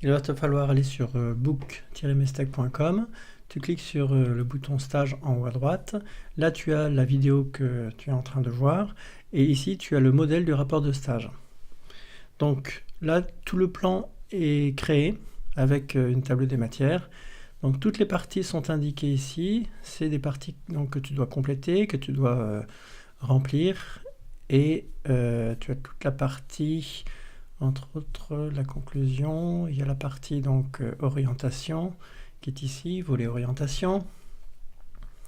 il va te falloir aller sur book-mestec.com. Tu cliques sur le bouton stage en haut à droite. Là, tu as la vidéo que tu es en train de voir. Et ici, tu as le modèle du rapport de stage. Donc là, tout le plan est créé avec une table des matières. Donc toutes les parties sont indiquées ici. C'est des parties donc, que tu dois compléter, que tu dois remplir. Et tu as toute la partie, entre autres, la conclusion. Il y a la partie donc orientation qui est ici, volet orientation.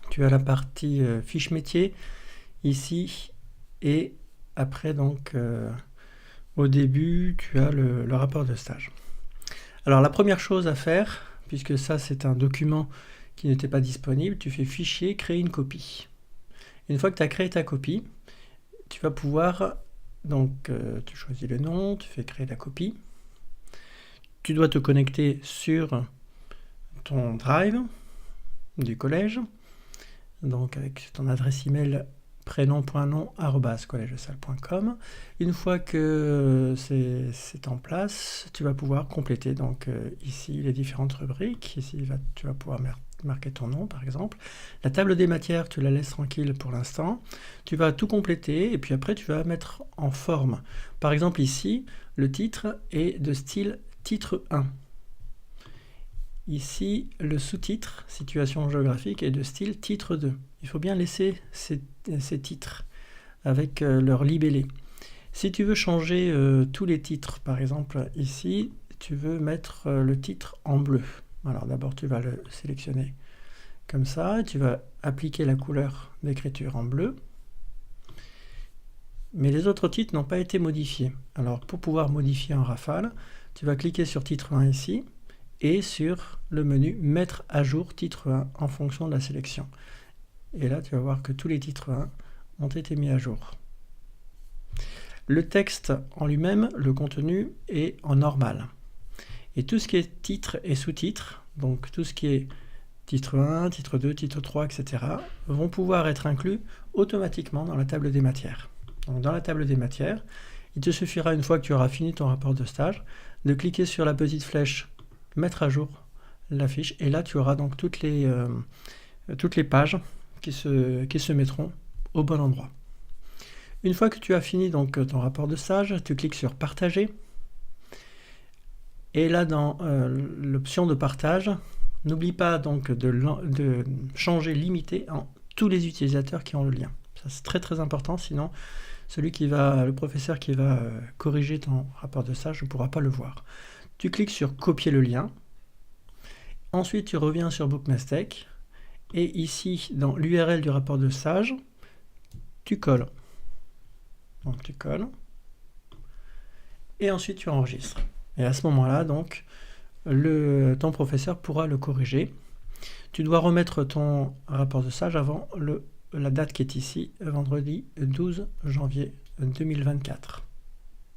Tu as la partie fiche métier ici. Et après donc au début, tu as le rapport de stage. Alors la première chose à faire, puisque ça c'est un document qui n'était pas disponible, tu fais fichier, créer une copie. Une fois que tu as créé ta copie, tu vas pouvoir, donc tu choisis le nom, tu fais créer la copie. Tu dois te connecter sur ton Drive du collège, donc avec ton adresse email prénom.nom@collegesalle.com. Une fois que c'est en place, tu vas pouvoir compléter donc ici les différentes rubriques. Ici, tu vas pouvoir marquer ton nom par exemple. La table des matières, tu la laisses tranquille pour l'instant. Tu vas tout compléter et puis après tu vas mettre en forme. Par exemple ici, le titre est de style titre 1. Ici, le sous-titre, situation géographique, est de style titre 2. Il faut bien laisser ces titres avec leur libellé. Si tu veux changer tous les titres, par exemple ici, tu veux mettre le titre en bleu. Alors d'abord tu vas le sélectionner comme ça, tu vas appliquer la couleur d'écriture en bleu. Mais les autres titres n'ont pas été modifiés. Alors pour pouvoir modifier en rafale, tu vas cliquer sur titre 1 ici, et sur le menu mettre à jour titre 1 en fonction de la sélection. Et là, tu vas voir que tous les titres 1 ont été mis à jour. Le texte en lui-même, le contenu est en normal. Et tout ce qui est titre et sous-titre, donc tout ce qui est titre 1, titre 2, titre 3, etc., vont pouvoir être inclus automatiquement dans la table des matières. Donc dans la table des matières, il te suffira, une fois que tu auras fini ton rapport de stage, de cliquer sur la petite flèche mettre à jour la fiche, et là tu auras donc toutes les pages qui se mettront au bon endroit. Une fois que tu as fini donc ton rapport de stage, tu cliques sur partager, et là dans l'option de partage, n'oublie pas donc de changer limité en tous les utilisateurs qui ont le lien. Ça c'est très très important, sinon le professeur qui va corriger ton rapport de stage ne pourra pas le voir. Tu cliques sur copier le lien. Ensuite, tu reviens sur Bookmestec. Et ici, dans l'URL du rapport de stage, tu colles. Donc, tu colles. Et ensuite, tu enregistres. Et à ce moment-là, donc, ton professeur pourra le corriger. Tu dois remettre ton rapport de stage avant la date qui est ici, vendredi 12 janvier 2024.